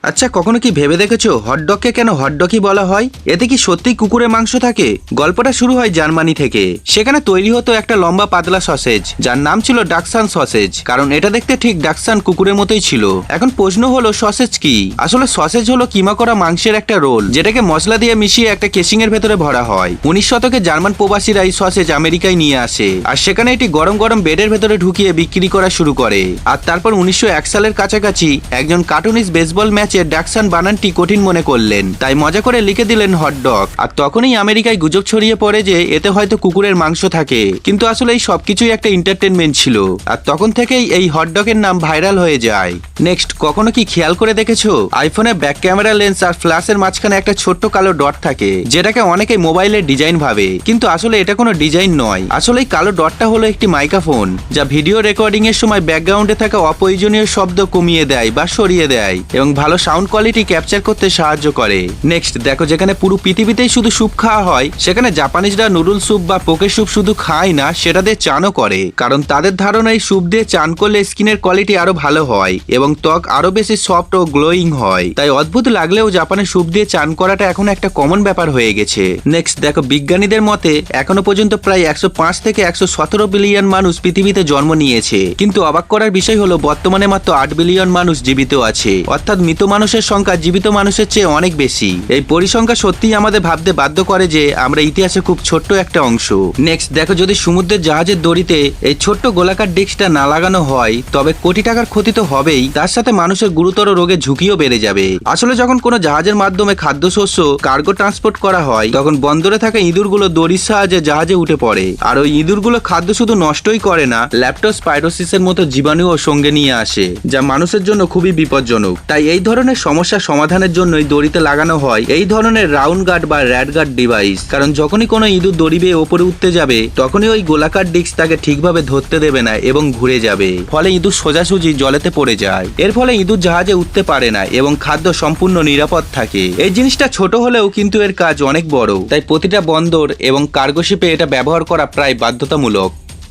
আচ্ছা, কখনো কি ভেবে দেখেছো হটডগকে কেন হটডগই বলা হয়? এতে কি সত্যিই কুকুরের মাংস থাকে? গল্পটা শুরু হয় জার্মানি থেকে। সেখানে তৈরি হতো একটা লম্বা পাতলা সসেজ, যার নাম ছিল ডাকসান সসেজ, কারণ এটা দেখতে ঠিক ডাকসান কুকুরের মতোই ছিল। এখন প্রশ্ন হলো, সসেজ কি? আসলে সসেজ হলো কিমা করা মাংসের একটা রোল, যেটাকে মশলা দিয়ে মিশিয়ে একটা কেসিং এর ভেতরে ভরা হয়। 19 শতকে জার্মান প্রবাসীরা এই সসেজ আমেরিকায় নিয়ে আসে, আর সেখানে এটি গরম গরম বেডের ভেতরে ঢুকিয়ে বিক্রি করা শুরু করে। আর তারপর 1901 সালের কাছাকাছি একজন কার্টুনিস্ট বেসবল ম্যাচে ডাকসান বানানটি কঠিন মনে করলেন, তাই মজা করে লিখে দিলেন হটডগ। আর তখনই আমেরিকায় গুজব ছড়িয়ে পড়ে যে এতে হয়তো কুকুরের মাংস থাকে, কিন্তু আসলে এই সবকিছুই একটা এন্টারটেনমেন্ট ছিল। আর তখন থেকেই এই হটডগের নাম ভাইরাল হয়ে যায়। নেক্সট, কখনো কি খেয়াল করে দেখেছো আইফোনের ব্যাক ক্যামেরা লেন্স আর ফ্ল্যাশের মাঝখানে একটা ছোট্ট কালো ডট থাকে, যেটাকে অনেকেই মোবাইলের ডিজাইন ভাবে, কিন্তু আসলে এটা কোনো ডিজাইন নয়। আসলে এই কালো ডটটা হলো একটি মাইক্রোফোন, যা ভিডিও রেকর্ডিং এর সময় ব্যাকগ্রাউন্ডে থাকা অপ্রয়োজনীয় শব্দ কমিয়ে দেয় বা সরিয়ে দেয় এবং ভালো সাউন্ড কোয়ালিটি ক্যাপচার করতে সাহায্য করে। নেক্সট দেখো, যেখানে পুরো পৃথিবীতেই শুধু স্যুপ খাওয়া হয়, সেখানে জাপানিজরা নুডল স্যুপ বা পোকে স্যুপ শুধু খায় না, সেটা দিয়ে চানও করে। কারণ তাদের ধারণা এই স্যুপ দিয়ে চান করলে স্কিনের কোয়ালিটি আরো ভালো হয় এবং ত্বক আরো বেশি সফট ও গ্লোয়িং হয়। তাই অদ্ভুত লাগলেও জাপানে স্যুপ দিয়ে চান করাটা এখন একটা কমন ব্যাপার হয়ে গেছে। নেক্সট দেখো, বিজ্ঞানীদের মতে এখনো পর্যন্ত প্রায় 105 থেকে 117 বিলিয়ন মানুষ পৃথিবীতে জন্ম নিয়েছে, কিন্তু অবাক করার বিষয় হলো বর্তমানে মাত্র 8 বিলিয়ন মানুষ জীবিত আছে, অর্থাৎ মৃত মানুষের সংখ্যা জীবিত মানুষের চেয়ে অনেক বেশি। এই পরিসংখ্যা সত্যিই আমাদের ভাবতে বাধ্য করে যে আমরা ইতিহাসে খুব ছোট্ট একটা অংশ। নেক্সট দেখো, যদি সমুদ্রের জাহাজের দড়িতে এই ছোট্ট গোলাকার ডিস্কটা না লাগানো হয়, তবে কোটি টাকার ক্ষতি তো হবেই, তার সাথে মানুষের গুরুতর রোগের ঝুঁকিও বেড়ে যাবে। আসলে যখন কোনো জাহাজের মাধ্যমে খাদ্যশস্য কার্গো ট্রান্সপোর্ট করা হয়, তখন বন্দরে থাকা ইঁদুরগুলো দড়ির সাহায্যে জাহাজে উঠে পড়ে, আর ওই ইঁদুরগুলো খাদ্য শুধু নষ্টই করে না, ল্যাপ্টোস্পাইরোসিসের মতো জীবাণুও সঙ্গে নিয়ে আসে, যা মানুষের জন্য খুবই বিপজ্জনক। তাই এই ধরনের সমস্যা সমাধানের জন্যই দড়িতে লাগানো হয় এই ধরনের রাউন্ড গার্ড বা র্যাড গার্ড ডিভাইস, কারণ যখনই কোনো ইঁদুর দড়ি বেয়ে ওপরে উঠতে যাবে, তখনই ওই গোলাকার ডিস্ক তাকে ঠিকভাবে ধরতে দেবে না এবং ঘুরে যাবে, ফলে ইঁদুর সোজাসুজি জলেতে পড়ে যায়। এর ফলে ইঁদুর জাহাজে উঠতে পারে না এবং খাদ্য সম্পূর্ণ নিরাপদ থাকে। এই জিনিসটা ছোট হলেও কিন্তু এর কাজ অনেক বড়, তাই প্রতিটা বন্দর এবং কার্গো শিপে এটা ব্যবহার করা প্রায় বাধ্যতামূলক।